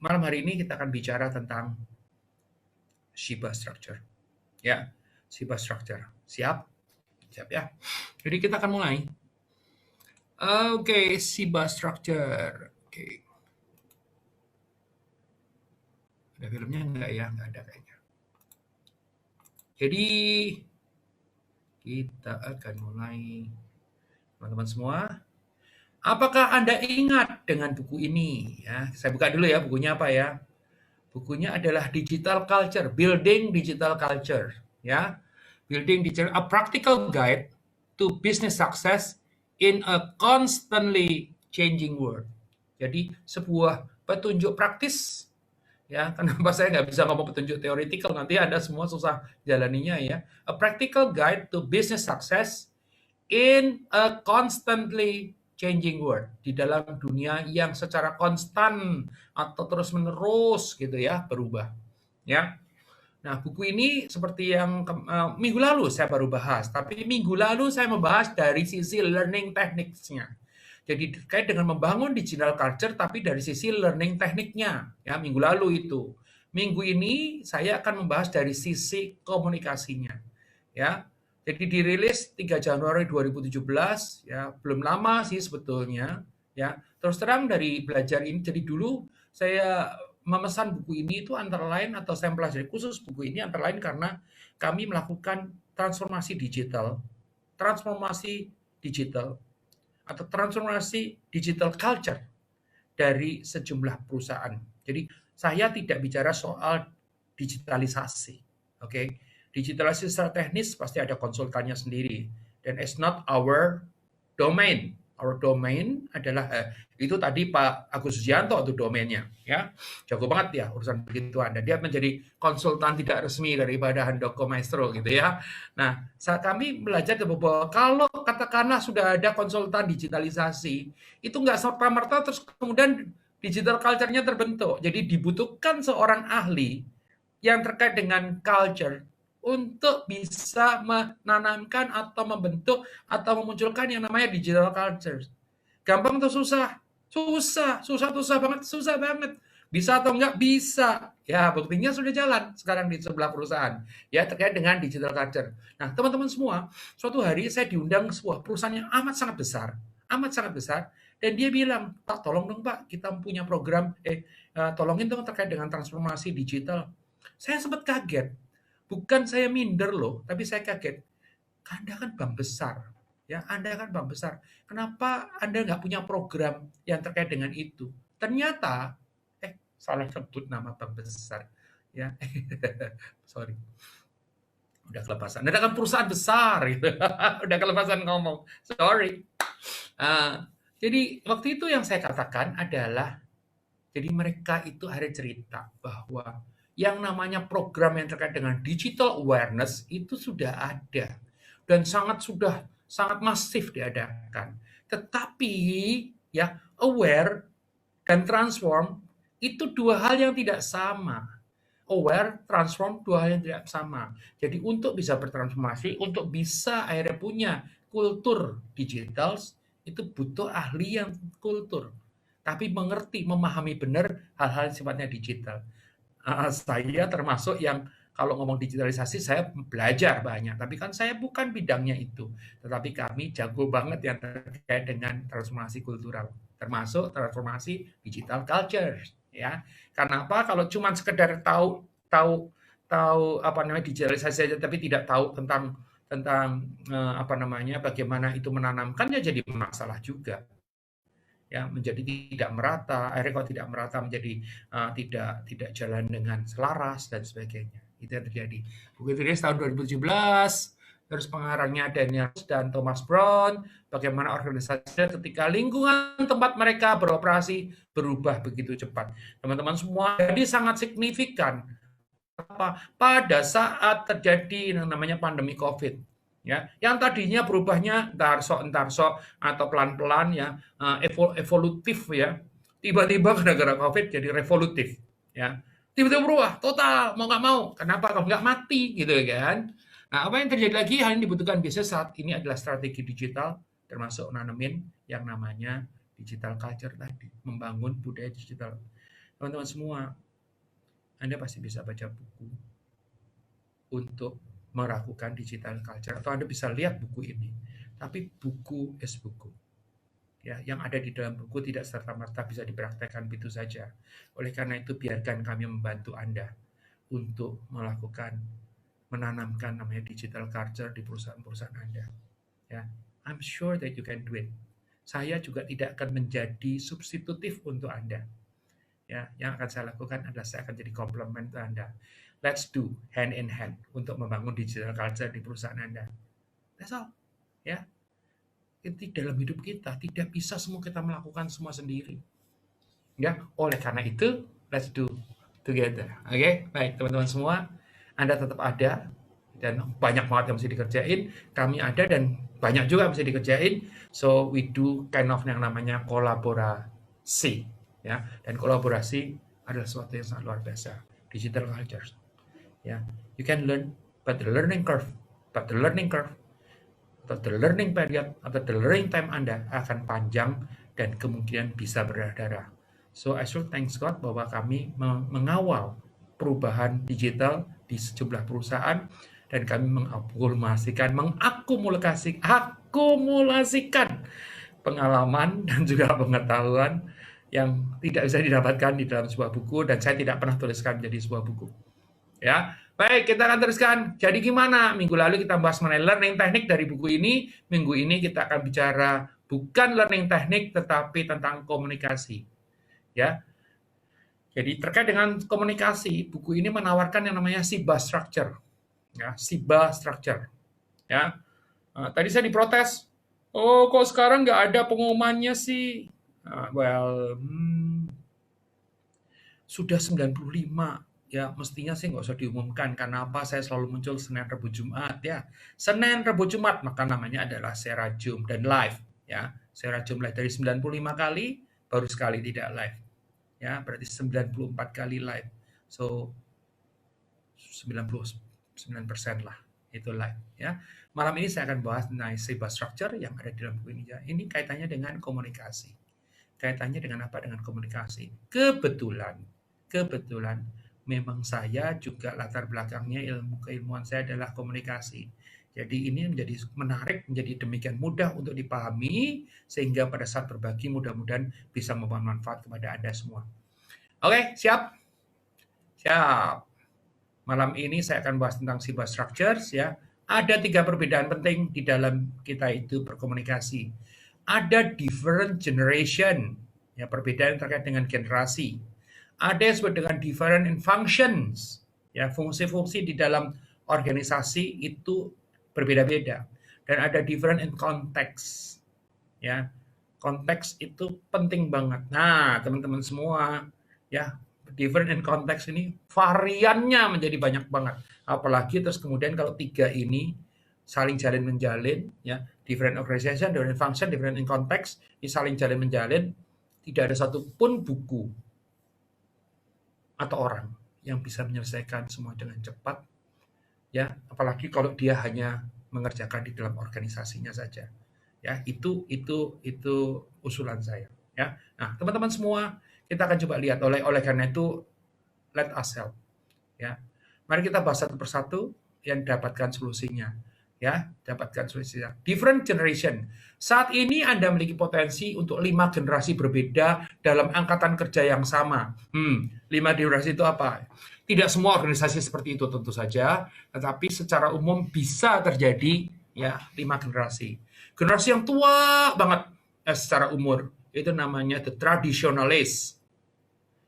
malam hari ini kita akan bicara tentang Shiba Structure. Ya, Shiba Structure. Siap? Siap ya. Jadi kita akan mulai. Oke, Shiba Structure. Oke. Ada filmnya enggak ya? Enggak ada kayaknya. Jadi kita akan mulai. Teman-teman semua, apakah Anda ingat dengan buku ini? Ya, saya buka dulu ya, bukunya apa ya? Bukunya adalah Digital Culture, Building Digital Culture, ya. Building Digital, a practical guide to business success in a constantly changing world. Jadi sebuah petunjuk praktis, ya. Kenapa saya nggak bisa ngomong petunjuk theoretical, nanti Anda semua susah jalaninya ya. A practical guide to business success in a constantly changing world, di dalam dunia yang secara konstan atau terus-menerus gitu ya berubah ya. Nah, buku ini seperti yang minggu lalu saya baru bahas, tapi minggu lalu saya membahas dari sisi learning techniques-nya. Jadi terkait dengan membangun digital culture tapi dari sisi learning tekniknya ya, minggu lalu itu. Minggu ini saya akan membahas dari sisi komunikasinya ya. Jadi dirilis 3 Januari 2017 ya, belum lama sih sebetulnya ya. Terus terang dari belajar ini, jadi dulu saya memesan buku ini itu antara lain, atau saya pelajari khusus buku ini antara lain karena kami melakukan transformasi digital atau transformasi digital culture dari sejumlah perusahaan. Jadi saya tidak bicara soal digitalisasi, oke? Digitalisasi secara teknis pasti ada konsultannya sendiri, dan it's not our domain. Our domain adalah itu tadi Pak Agus Sujianto itu domainnya, ya, jago banget ya urusan begituan. Dan dia menjadi konsultan tidak resmi daripada Handoko Maestro gitu ya. Nah, saat kami belajar bahwa kalau katakanlah sudah ada konsultan digitalisasi, itu nggak serta-merta terus kemudian digital culture-nya terbentuk. Jadi dibutuhkan seorang ahli yang terkait dengan culture untuk bisa menanamkan atau membentuk atau memunculkan yang namanya digital culture. Gampang atau susah? Susah banget. Bisa atau enggak? Bisa. Ya, buktinya sudah jalan sekarang di sebelah perusahaan. Ya, terkait dengan digital culture. Nah, teman-teman semua, suatu hari saya diundang ke sebuah perusahaan yang amat sangat besar, dan dia bilang, Pak, tolong dong Pak, kita punya program, tolongin dong terkait dengan transformasi digital. Saya sempat kaget. Bukan saya minder loh, tapi saya kaget. Anda kan bank besar, ya. Anda kan bank besar. Kenapa Anda nggak punya program yang terkait dengan itu? Ternyata, salah sebut nama bank besar, ya. Sorry, udah kelepasan. Anda kan perusahaan besar, gitu. Udah kelepasan ngomong. Sorry. Jadi waktu itu yang saya katakan adalah, jadi mereka itu ada cerita bahwa yang namanya program yang terkait dengan digital awareness itu sudah ada dan sudah sangat masif diadakan. Tetapi ya, aware dan transform itu dua hal yang tidak sama. Aware, transform, dua hal yang tidak sama. Jadi untuk bisa bertransformasi, untuk bisa akhirnya punya kultur digital, itu butuh ahli yang kultur, tapi mengerti, memahami benar hal-hal yang sifatnya digital. Saya termasuk yang kalau ngomong digitalisasi saya belajar banyak, tapi kan saya bukan bidangnya itu. Tetapi kami jago banget yang terkait dengan transformasi kultural, termasuk transformasi digital culture, ya. Karena apa? Kalau cuma sekedar tahu tahu tahu apa namanya digitalisasi saja, tapi tidak tahu tentang tentang apa namanya bagaimana itu menanamkan, ya jadi masalah juga. Ya, menjadi tidak merata, akhirnya kalau tidak merata menjadi tidak jalan dengan selaras dan sebagainya. Itu yang terjadi. Buku itu tahun 2017, terus pengarangnya Daniel dan Thomas Brown, bagaimana organisasi ketika lingkungan tempat mereka beroperasi berubah begitu cepat. Teman-teman semua, jadi sangat signifikan pada saat terjadi yang namanya pandemi COVID. Ya, yang tadinya berubahnya entar sok atau pelan-pelan ya, evolutif ya. Tiba-tiba gara-gara Covid jadi revolutif ya. Tiba-tiba berubah total, mau nggak mau. Kenapa? Kalau nggak mati gitu kan. Nah, apa yang terjadi lagi? Hal yang dibutuhkan bisnis saat ini adalah strategi digital, termasuk nanemin yang namanya digital culture tadi, membangun budaya digital. Teman-teman semua, Anda pasti bisa baca buku untuk melakukan digital culture, atau Anda bisa lihat buku ini. Tapi buku is buku. Ya, yang ada di dalam buku tidak serta-merta bisa dipraktekkan begitu saja. Oleh karena itu, biarkan kami membantu Anda untuk menanamkan namanya digital culture di perusahaan-perusahaan Anda. Ya, I'm sure that you can do it. Saya juga tidak akan menjadi substitutif untuk Anda. Ya, yang akan saya lakukan adalah saya akan jadi komplement untuk Anda. Let's do hand in hand untuk membangun digital culture di perusahaan Anda. That's all. Ya, dalam hidup kita tidak bisa semua kita melakukan semua sendiri. Ya, oleh karena itu let's do together. Oke, baik teman-teman semua, Anda tetap ada dan banyak banget yang mesti dikerjain. Kami ada dan banyak juga yang mesti dikerjain. So we do kind of yang namanya kolaborasi, ya. Dan kolaborasi adalah sesuatu yang sangat luar biasa. Digital culture, ya. You can learn, but the learning curve atau the learning period atau the learning time Anda akan panjang dan kemungkinan bisa berdarah-darah. So I should thanks God bahwa kami mengawal perubahan digital di sejumlah perusahaan dan kami mengakumulasikan pengalaman dan juga pengetahuan yang tidak bisa didapatkan di dalam sebuah buku dan saya tidak pernah tuliskan menjadi sebuah buku. Ya, baik, kita akan teruskan. Jadi gimana? Minggu lalu kita bahas mengenai learning teknik dari buku ini. Minggu ini kita akan bicara bukan learning teknik, tetapi tentang komunikasi. Ya, jadi terkait dengan komunikasi, buku ini menawarkan yang namanya SIBA structure. Ya, SIBA structure. Ya, tadi saya diprotes. Oh, kok sekarang nggak ada pengumumannya sih? Sudah 95. Ya, mestinya sih nggak usah diumumkan. Karena apa? Saya selalu muncul Senin, Rabu, Jumat. Ya, Senin, Rabu, Jumat. Maka namanya adalah Serajum dan live. Ya, Serajum live dari 95 kali, baru sekali tidak live. Ya, berarti 94 kali live. So, 99% lah itu live. Ya, malam ini saya akan bahas tentang SIBA structure yang ada di dalam buku ini. Ya, ini kaitannya dengan komunikasi. Kaitannya dengan apa? Dengan komunikasi. Kebetulan memang saya juga latar belakangnya ilmu keilmuan saya adalah komunikasi. Jadi ini menjadi menarik, menjadi demikian mudah untuk dipahami sehingga pada saat berbagi mudah-mudahan bisa membawa manfaat kepada Anda semua. Oke, siap? Siap. Malam ini saya akan bahas tentang SIBA structures ya. Ada 3 perbedaan penting di dalam kita itu berkomunikasi. Ada different generation, ya perbedaan terkait dengan generasi. Ada yang disebut dengan different in functions, ya fungsi-fungsi di dalam organisasi itu berbeda-beda. Dan ada different in context, ya konteks itu penting banget. Nah, teman-teman semua, ya different in context ini variannya menjadi banyak banget. Apalagi terus kemudian kalau 3 ini saling jalin menjalin, ya different organization, different function, different in context, ini saling jalin menjalin, tidak ada satupun buku atau orang yang bisa menyelesaikan semua dengan cepat, ya apalagi kalau dia hanya mengerjakan di dalam organisasinya saja. Ya, itu usulan saya. Ya, nah teman-teman semua, kita akan coba lihat oleh karena itu let us help. Ya, mari kita bahas satu persatu yang dapatkan solusinya. Ya, dapatkan solusinya. Different generation. Saat ini Anda memiliki potensi untuk 5 generasi berbeda dalam angkatan kerja yang sama. 5 generasi itu apa? Tidak semua organisasi seperti itu tentu saja, tetapi secara umum bisa terjadi ya 5 generasi. Generasi yang tua banget secara umur, itu namanya the traditionalist.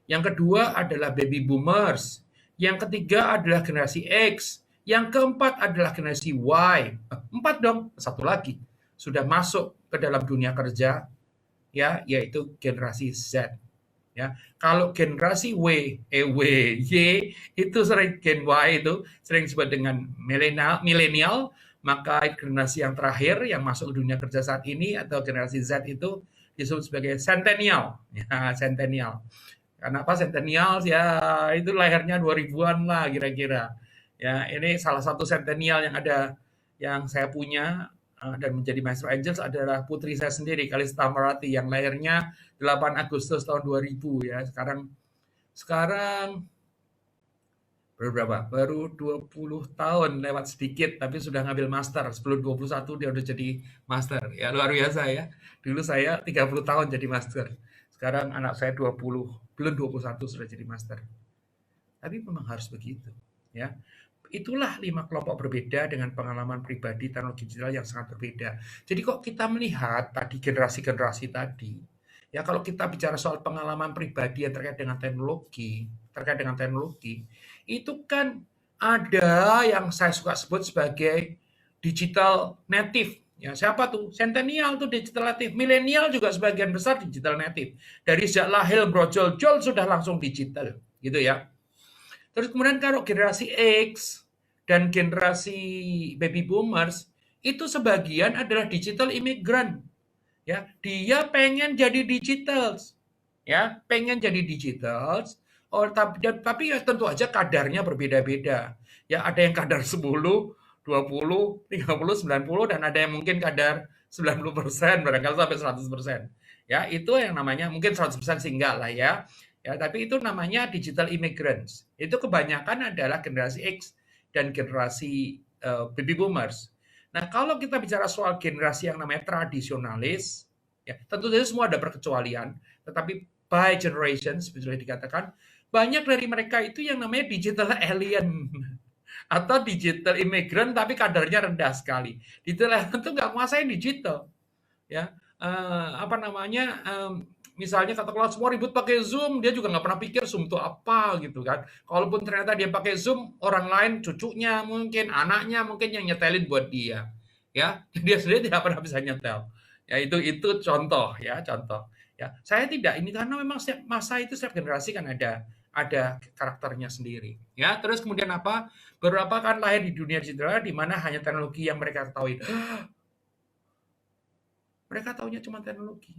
Yang kedua adalah baby boomers. Yang ketiga adalah generasi X. Yang keempat adalah generasi Y. 4 dong, satu lagi. Sudah masuk ke dalam dunia kerja, ya, yaitu generasi Z. Ya, kalau generasi Y itu sering gen Y itu sering disebut dengan milenial, maka generasi yang terakhir yang masuk ke dunia kerja saat ini atau generasi Z itu disebut sebagai centennial. Ya, centennial. Kenapa centennial? Ya, itu lahirnya 2000-an lah kira-kira. Ya, ini salah satu centennial yang ada yang saya punya dan menjadi Maestro Angels adalah putri saya sendiri, Kalista Marati, yang lahirnya 8 Agustus tahun 2000 ya. Sekarang Sekarang baru berapa? Baru 20 tahun lewat sedikit, tapi sudah ngambil master. Sebelum 21 dia udah jadi master. Ya luar biasa ya. Dulu saya 30 tahun jadi master. Sekarang anak saya 20, belum 21 sudah jadi master. Tapi memang harus begitu. Ya, itulah 5 kelompok berbeda dengan pengalaman pribadi teknologi digital yang sangat berbeda. Jadi kok kita melihat tadi generasi-generasi tadi, ya kalau kita bicara soal pengalaman pribadi yang terkait dengan teknologi, itu kan ada yang saya suka sebut sebagai digital native. Ya, siapa tuh? Centennial tuh digital native. Milenial juga sebagian besar digital native. Dari sejak lahir brojol-jol sudah langsung digital, gitu ya. Terus kemudian kalau generasi X dan generasi baby boomers itu sebagian adalah digital immigrant. Ya, dia pengen jadi digital. Ya, pengen jadi digital. Oh, tapi ya tentu aja kadarnya berbeda-beda. Ya, ada yang kadar 10, 20, 30, 90 dan ada yang mungkin kadar 90%, barangkali sampai 100%. Ya, itu yang namanya mungkin 100% sih enggak lah ya. Ya, tapi itu namanya digital immigrants. Itu kebanyakan adalah generasi X dan generasi baby boomers. Nah, kalau kita bicara soal generasi yang namanya tradisionalis, ya tentu saja semua ada perkecualian, tetapi by generation sebetulnya dikatakan banyak dari mereka itu yang namanya digital alien atau digital immigrant tapi kadarnya rendah sekali. Digital alien itu nggak menguasai digital, ya. Apa namanya? Misalnya katakanlah semua ribut pakai Zoom, dia juga nggak pernah pikir Zoom itu apa gitu kan. Kalaupun ternyata dia pakai Zoom, orang lain, cucunya mungkin, anaknya mungkin yang nyetelin buat dia, ya. Dia sendiri tidak pernah bisa nyetel. Ya itu contoh ya, contoh. Ya, saya tidak ini karena memang setiap masa itu setiap generasi kan ada karakternya sendiri. Ya, terus kemudian apa? Beberapa kan lahir di dunia digital di mana hanya teknologi yang mereka ketahui. Mereka taunya cuma teknologi.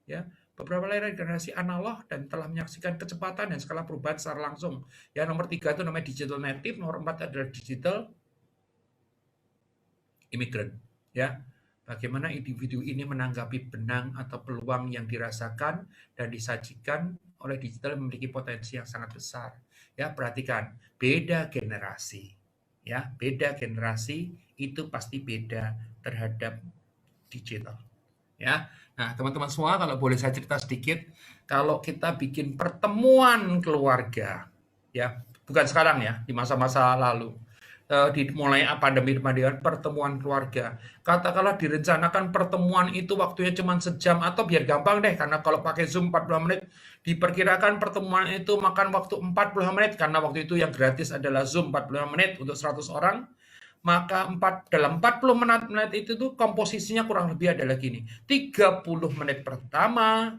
Ya, beberapa lahir generasi analog dan telah menyaksikan kecepatan dan skala perubahan secara langsung. Ya, nomor 3 itu namanya digital native, nomor 4 adalah digital immigrant. Ya, bagaimana individu ini menanggapi benang atau peluang yang dirasakan dan disajikan oleh digital memiliki potensi yang sangat besar. Ya, perhatikan, beda generasi. Ya, beda generasi itu pasti beda terhadap digital. Ya, nah teman-teman semua kalau boleh saya cerita sedikit, kalau kita bikin pertemuan keluarga, ya bukan sekarang ya, di masa-masa lalu, dimulai pandemi pertemuan keluarga. Katakanlah direncanakan pertemuan itu waktunya cuma sejam atau biar gampang deh, karena kalau pakai Zoom 40 menit, diperkirakan pertemuan itu makan waktu 40 menit, karena waktu itu yang gratis adalah Zoom 45 menit untuk 100 orang, maka dalam 40 menit itu tuh komposisinya kurang lebih adalah gini. 30 menit pertama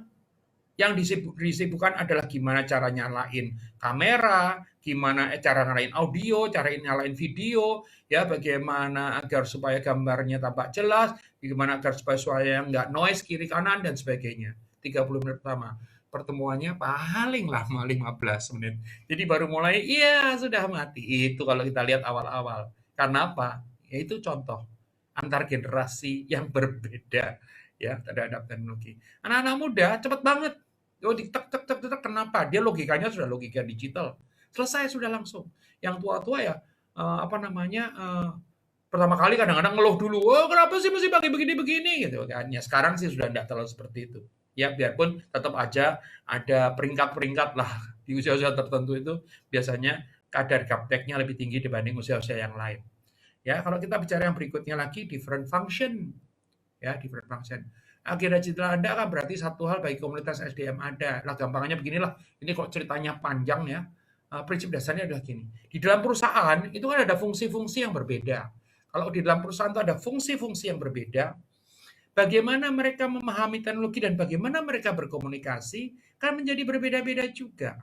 yang disibukkan adalah gimana cara nyalain kamera, gimana cara nyalain audio, cara nyalain video, ya bagaimana agar supaya gambarnya tampak jelas, bagaimana agar supaya suaranya nggak noise kiri kanan dan sebagainya. 30 menit pertama. Pertemuannya paling lama 15 menit. Jadi baru mulai, iya sudah mati. Itu kalau kita lihat awal-awal. Karena apa? Ya itu contoh antar generasi yang berbeda ya terhadap teknologi. Anak-anak muda cepat banget. Oh, di tek tek tek tek kenapa? Dia logikanya sudah logika digital. Selesai sudah langsung. Yang tua-tua ya apa namanya pertama kali kadang-kadang ngeluh dulu. Oh, kenapa sih mesti pakai begini-begini gitu kan. Ya sekarang sih sudah tidak terlalu seperti itu. Ya biarpun tetap aja ada peringkat-peringkat lah di usia-usia tertentu itu biasanya kadar gapteknya lebih tinggi dibanding usia-usia yang lain. Ya, kalau kita bicara yang berikutnya lagi different function, ya different function. Agenda digital Anda kan berarti satu hal bagi komunitas SDM ada. Lah gampangnya beginilah. Ini kok ceritanya panjang ya. Prinsip dasarnya adalah gini. Di dalam perusahaan itu kan ada fungsi-fungsi yang berbeda. Kalau di dalam perusahaan itu ada fungsi-fungsi yang berbeda, bagaimana mereka memahami teknologi dan bagaimana mereka berkomunikasi kan menjadi berbeda-beda juga.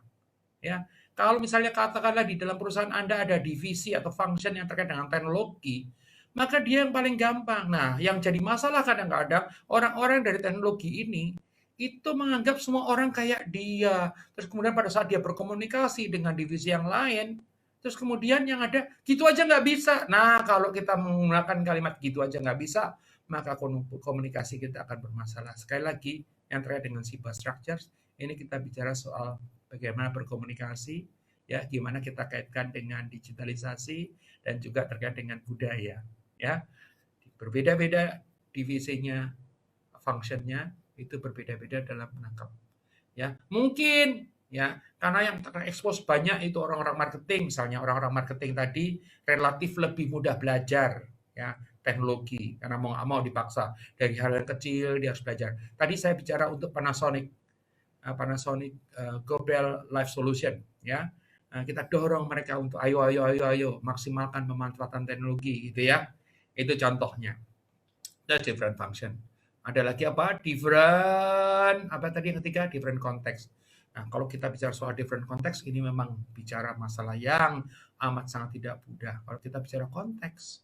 Ya, kalau misalnya katakanlah di dalam perusahaan Anda ada divisi atau function yang terkait dengan teknologi, maka dia yang paling gampang. Nah, yang jadi masalah kadang-kadang orang-orang dari teknologi ini itu menganggap semua orang kayak dia. Terus kemudian pada saat dia berkomunikasi dengan divisi yang lain, terus kemudian yang ada gitu aja nggak bisa. Nah, kalau kita menggunakan kalimat gitu aja nggak bisa, maka komunikasi kita akan bermasalah. Sekali lagi, yang terkait dengan cyber structures, ini kita bicara soal bagaimana berkomunikasi, ya, gimana kita kaitkan dengan digitalisasi dan juga terkait dengan budaya, ya. Berbeda-beda divisinya, fungsinya itu berbeda-beda dalam menangkap, ya. Mungkin ya karena yang terekspos banyak itu orang-orang marketing, misalnya orang-orang marketing tadi relatif lebih mudah belajar, ya, teknologi karena mau nggak mau dipaksa dari hal yang kecil dia harus belajar. Tadi saya bicara untuk Panasonic, Gobel Life Solution, ya. Kita dorong mereka untuk ayo maksimalkan pemanfaatan teknologi gitu ya. Itu contohnya. That's different function. Ada lagi apa? Different, apa tadi yang ketiga? Different context. Nah, kalau kita bicara soal different context, ini memang bicara masalah yang amat sangat tidak mudah. Kalau kita bicara konteks,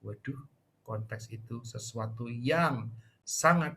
waduh, konteks itu sesuatu yang sangat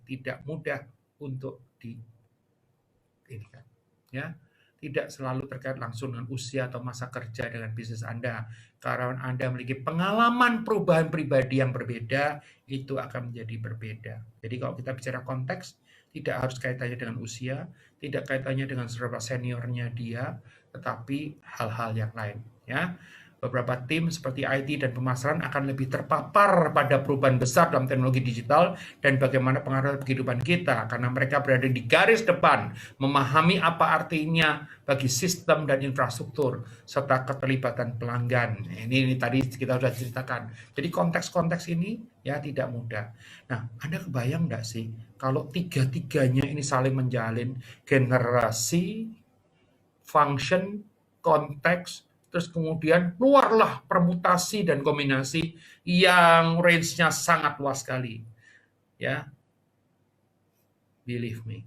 tidak mudah untuk ini kan, ya. Tidak selalu terkait langsung dengan usia atau masa kerja dengan bisnis Anda. Karena Anda memiliki pengalaman perubahan pribadi yang berbeda, itu akan menjadi berbeda. Jadi kalau kita bicara konteks, tidak harus kaitannya dengan usia, tidak kaitannya dengan seberapa seniornya dia, tetapi hal-hal yang lain, ya. Beberapa tim seperti IT dan pemasaran akan lebih terpapar pada perubahan besar dalam teknologi digital dan bagaimana pengaruh kehidupan kita, karena mereka berada di garis depan, memahami apa artinya bagi sistem dan infrastruktur, serta keterlibatan pelanggan. Ini tadi kita sudah ceritakan. Jadi konteks-konteks ini ya tidak mudah. Nah, Anda kebayang nggak sih kalau tiga-tiganya ini saling menjalin, generasi, function, konteks, terus kemudian keluarlah permutasi dan kombinasi yang range-nya sangat luas sekali. Ya, believe me,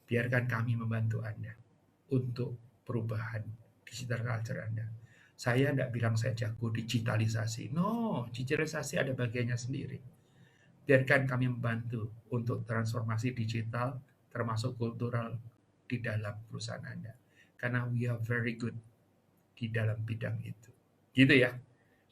biarkan kami membantu Anda untuk perubahan digital culture Anda. Saya tidak bilang saya jago digitalisasi. No, digitalisasi ada bagiannya sendiri. Biarkan kami membantu untuk transformasi digital termasuk kultural di dalam perusahaan Anda. Karena we are very good di dalam bidang itu. Gitu ya.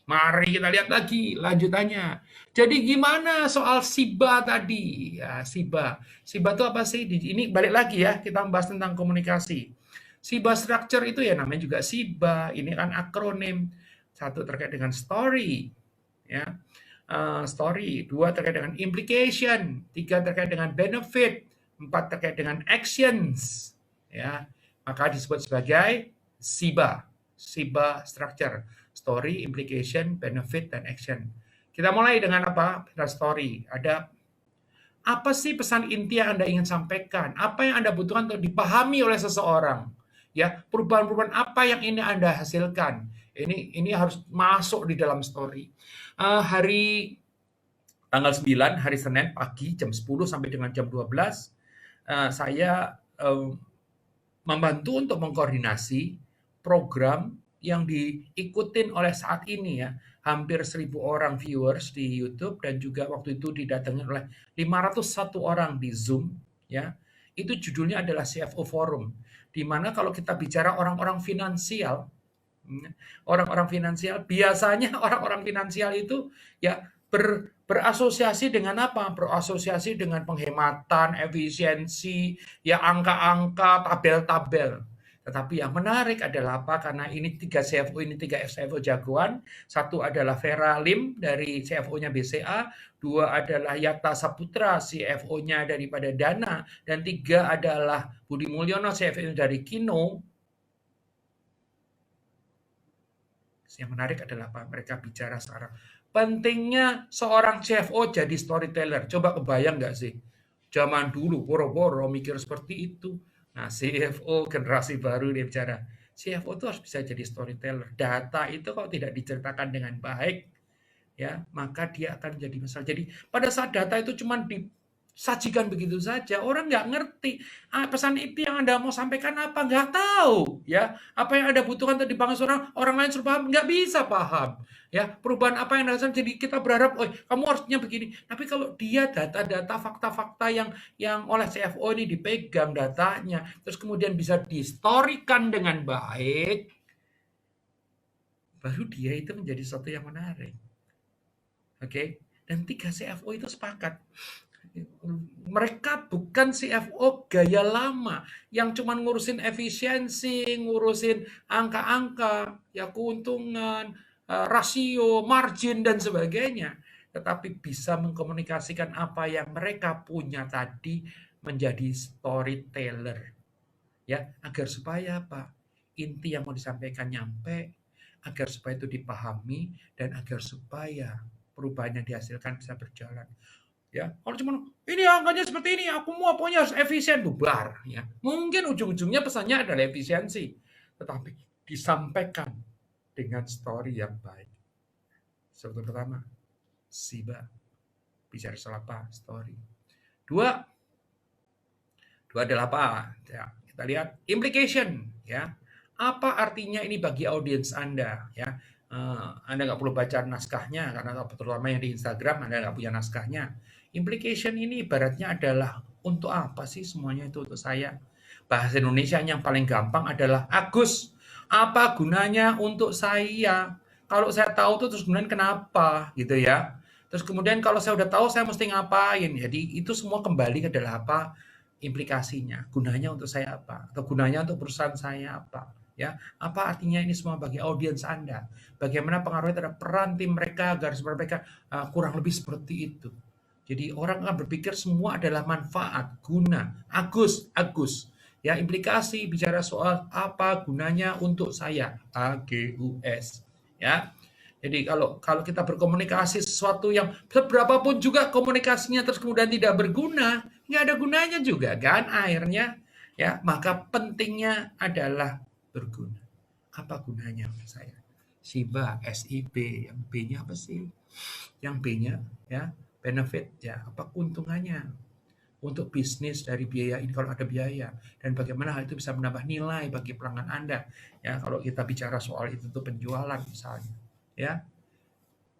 Mari kita lihat lagi lanjutannya. Jadi gimana soal SIBA tadi? Ya, SIBA. SIBA itu apa sih? Ini balik lagi ya, kita membahas tentang komunikasi. SIBA structure itu ya namanya juga SIBA. Ini kan akronim. Satu terkait dengan story, ya. Story, dua terkait dengan implication, tiga terkait dengan benefit, empat terkait dengan actions, ya. Maka disebut sebagai SIBA. SIBA structure, story, implication, benefit, dan action. Kita mulai dengan apa? Dengan story. Ada apa sih pesan inti yang Anda ingin sampaikan? Apa yang Anda butuhkan untuk dipahami oleh seseorang? Ya, perubahan-perubahan apa yang ini Anda hasilkan? Ini harus masuk di dalam story. Hari tanggal 9, hari Senin pagi jam 10 sampai dengan jam 12, saya membantu untuk mengkoordinasi program yang diikutin oleh saat ini ya, hampir 1.000 orang viewers di YouTube dan juga waktu itu didatangi oleh 501 orang di Zoom ya. Itu judulnya adalah CFO Forum, di mana kalau kita bicara orang-orang finansial, biasanya orang-orang finansial itu ya berasosiasi dengan apa? Berasosiasi dengan penghematan, efisiensi, ya angka-angka, tabel-tabel. Tetapi yang menarik adalah apa? Karena ini tiga CFO jagoan. Satu adalah Vera Lim dari CFO-nya BCA, dua adalah Yata Saputra, CFO-nya daripada Dana, dan tiga adalah Budi Mulyono, CFO dari Kino. Yang menarik adalah apa? Mereka bicara sekarang. Pentingnya seorang CFO jadi storyteller. Coba kebayang nggak sih? Zaman dulu, boro-boro mikir seperti itu. Nah, CFO generasi baru dia bicara. CFO itu harus bisa jadi storyteller. Data itu kalau tidak diceritakan dengan baik, ya maka dia akan jadi masalah. Jadi pada saat data itu cuma disajikan begitu saja, orang nggak ngerti pesan itu yang Anda mau sampaikan apa, nggak tahu ya apa yang Anda butuhkan untuk dibangun orang lain suruh paham, nggak bisa paham ya perubahan apa yang Anda. Jadi kita berharap oh kamu harusnya begini, tapi kalau dia data-data fakta-fakta yang oleh CFO ini dipegang datanya terus kemudian bisa distorikan dengan baik, baru dia itu menjadi sesuatu yang menarik. Oke, dan tiga CFO itu sepakat. Mereka bukan CFO gaya lama yang cuma ngurusin efisiensi, ngurusin angka-angka, ya keuntungan, rasio, margin dan sebagainya, tetapi bisa mengkomunikasikan apa yang mereka punya tadi menjadi storyteller, ya, agar supaya apa? Inti yang mau disampaikan nyampe, agar supaya itu dipahami dan agar supaya perubahan yang dihasilkan bisa berjalan. Ya, kalau cuma ini angkanya seperti ini, aku mau pokoknya harus efisien, bubar. Ya, mungkin ujung-ujungnya pesannya adalah efisiensi, tetapi disampaikan dengan story yang baik. Struktur pertama, Siba bicara soal apa? Story. Dua, adalah apa? Ya, kita lihat implication. Ya, apa artinya ini bagi audiens Anda? Ya, Anda nggak perlu baca naskahnya karena terutama yang di Instagram Anda nggak punya naskahnya. Implication ini ibaratnya adalah untuk apa sih semuanya itu untuk saya? Bahasa Indonesia yang paling gampang adalah Agus. Apa gunanya untuk saya? Kalau saya tahu tuh terus kemudian kenapa gitu ya? Terus kemudian kalau saya udah tahu saya mesti ngapain? Jadi itu semua kembali ke adalah apa? Implikasinya, gunanya untuk saya apa? Atau gunanya untuk perusahaan saya apa? Ya, apa artinya ini semua bagi audiens Anda? Bagaimana pengaruhnya terhadap peran tim mereka agar supaya mereka kurang lebih seperti itu. Jadi orang akan berpikir semua adalah manfaat, guna, Agus. Ya, implikasi bicara soal apa gunanya untuk saya, AGUS. Ya. Jadi kalau kalau kita berkomunikasi sesuatu yang seberapapun juga komunikasinya terus kemudian tidak berguna, nggak ada gunanya juga kan akhirnya. Ya, maka pentingnya adalah berguna. Apa gunanya untuk saya? SIBA, SIB, yang B-nya apa sih? Yang B-nya ya benefit ya, apa keuntungannya untuk bisnis dari biaya ini kalau ada biaya, dan bagaimana hal itu bisa menambah nilai bagi pelanggan Anda. Ya, kalau kita bicara soal itu tuh penjualan misalnya. Ya,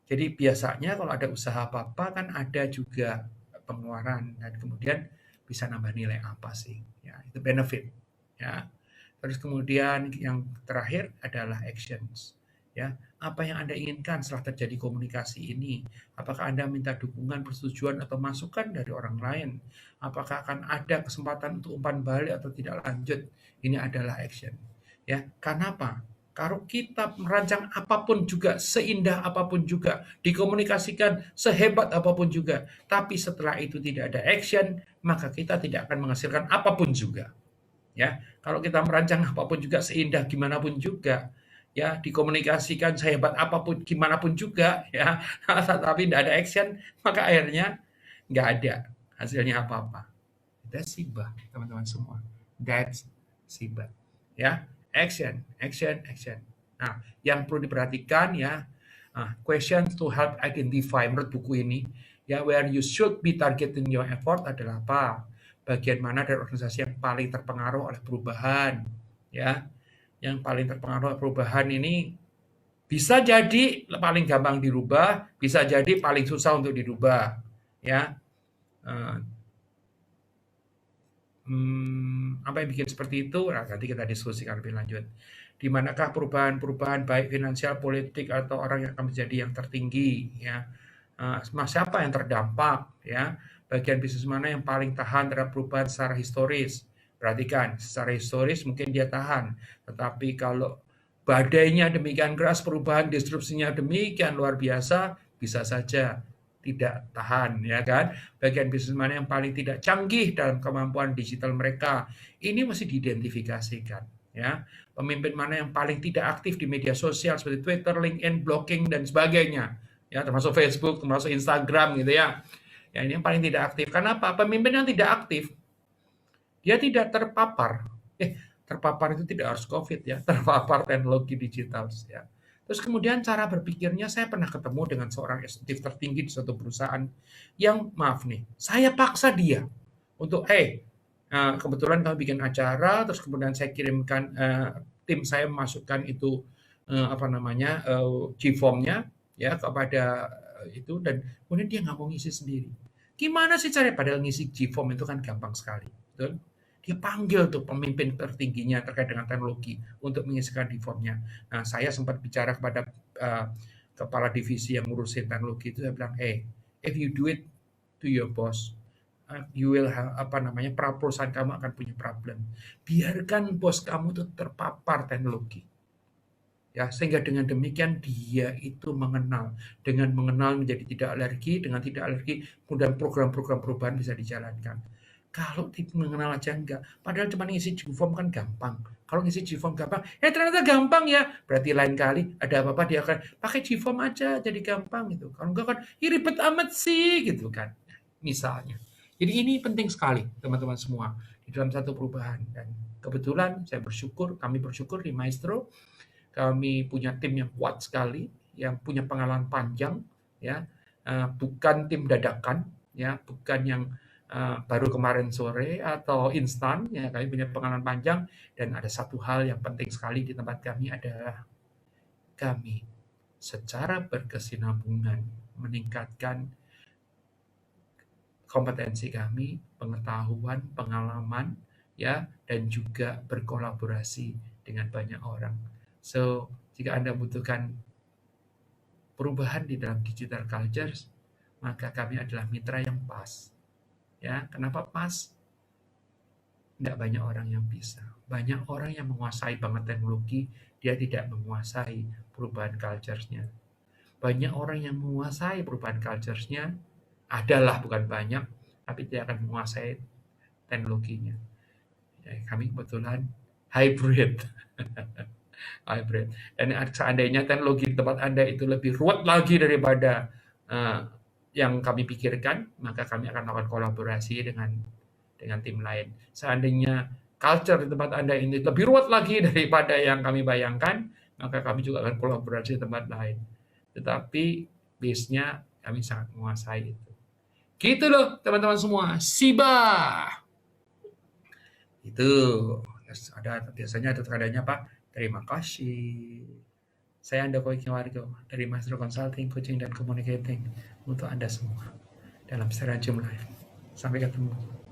jadi biasanya kalau ada usaha apa-apa kan ada juga pengeluaran dan kemudian bisa nambah nilai apa sih? Ya, itu benefit. Ya. Terus kemudian yang terakhir adalah actions. Ya, apa yang Anda inginkan setelah terjadi komunikasi ini? Apakah Anda minta dukungan, persetujuan atau masukan dari orang lain? Apakah akan ada kesempatan untuk umpan balik atau tidak lanjut? Ini adalah action. Ya, karena apa? Kalau kita merancang apapun juga, seindah apapun juga, dikomunikasikan sehebat apapun juga, tapi setelah itu tidak ada action, maka kita tidak akan menghasilkan apapun juga. Ya, kalau kita merancang apapun juga seindah gimana pun juga, ya dikomunikasikan sehebat apapun gimana pun juga, ya, tapi tidak ada action, maka akhirnya nggak ada hasilnya apa-apa. That's Siba, teman-teman semua. That's Siba. Ya, action. Nah, yang perlu diperhatikan ya, questions to help identify menurut buku ini, ya where you should be targeting your effort adalah apa? Bagian mana dari organisasi yang paling terpengaruh oleh perubahan, ya? Yang paling terpengaruh oleh perubahan ini bisa jadi paling gampang dirubah, bisa jadi paling susah untuk dirubah, ya. Apa yang bikin seperti itu? Nah, nanti kita diskusikan lebih lanjut. Di manakah perubahan-perubahan baik finansial, politik atau orang yang akan menjadi yang tertinggi, ya? Siapa yang terdampak, ya? Bagian bisnis mana yang paling tahan terhadap perubahan secara historis? Perhatikan, secara historis mungkin dia tahan, tetapi kalau badainya demikian keras, perubahan disrupsinya demikian luar biasa, bisa saja tidak tahan, ya kan? Bagian bisnis mana yang paling tidak canggih dalam kemampuan digital mereka, ini mesti diidentifikasikan, ya. Pemimpin mana yang paling tidak aktif di media sosial seperti Twitter, LinkedIn, blogging dan sebagainya, ya, termasuk Facebook, termasuk Instagram gitu ya. Ya, ini yang paling tidak aktif. Kenapa? Pemimpin yang tidak aktif, dia tidak terpapar. Terpapar itu tidak harus COVID ya, terpapar teknologi digital ya. Terus kemudian cara berpikirnya, saya pernah ketemu dengan seorang eksekutif tertinggi di suatu perusahaan yang, maaf nih, saya paksa dia untuk, kebetulan kami bikin acara, terus kemudian saya kirimkan, tim saya memasukkan itu, G-form-nya ya kepada itu, dan kemudian dia nggak mau ngisi sendiri. Gimana sih caranya? Padahal ngisi G-form itu kan gampang sekali, betul? Dia panggil tuh pemimpin tertingginya terkait dengan teknologi untuk mengisikan di formnya. Nah, saya sempat bicara kepada kepala divisi yang ngurusin teknologi itu, saya bilang, hey, if you do it to your boss, you will have, perusahaan kamu akan punya problem. Biarkan bos kamu tuh terpapar teknologi. Ya, sehingga dengan demikian dia itu mengenal. Dengan mengenal menjadi tidak alergi, dengan tidak alergi, kemudian program-program perubahan bisa dijalankan. Kalau mengenal aja enggak, padahal cuma ngisi form kan gampang. Kalau ngisi form gampang, ternyata gampang ya. Berarti lain kali ada apa-apa dia akan pakai form aja jadi gampang gitu. Kalau enggak kan, ribet amat sih gitu kan. Misalnya. Jadi ini penting sekali teman-teman semua di dalam satu perubahan. Dan kebetulan kami bersyukur di Maestro, kami punya tim yang kuat sekali, yang punya pengalaman panjang, ya, bukan tim dadakan, ya, bukan yang baru kemarin sore atau instan, ya, kami punya pengalaman panjang. Dan ada satu hal yang penting sekali di tempat kami adalah kami secara berkesinambungan meningkatkan kompetensi kami, pengetahuan, pengalaman, ya, dan juga berkolaborasi dengan banyak orang. So, jika Anda butuhkan perubahan di dalam digital cultures, maka kami adalah mitra yang pas. Ya, kenapa pas? Tidak banyak orang yang bisa. Banyak orang yang menguasai banget teknologi, dia tidak menguasai perubahan cultures-nya. Banyak orang yang menguasai perubahan cultures-nya, adalah bukan banyak, tapi dia akan menguasai teknologinya. Ya, kami kebetulan hybrid. Hybrid. Dan seandainya teknologi di tempat Anda itu lebih ruwet lagi daripada yang kami pikirkan, maka kami akan melakukan kolaborasi dengan tim lain. Seandainya culture di tempat Anda ini lebih ruwet lagi daripada yang kami bayangkan, maka kami juga akan kolaborasi di tempat lain. Tetapi base-nya kami sangat menguasai itu. Gitu loh teman-teman semua. Siba. Itu biasanya ada tandanya Pak. Terima kasih. Saya Andoko Ikiwargo dari Master Consulting, Coaching, dan Communicating untuk Anda semua dalam Secara Zoom Live. Sampai ketemu.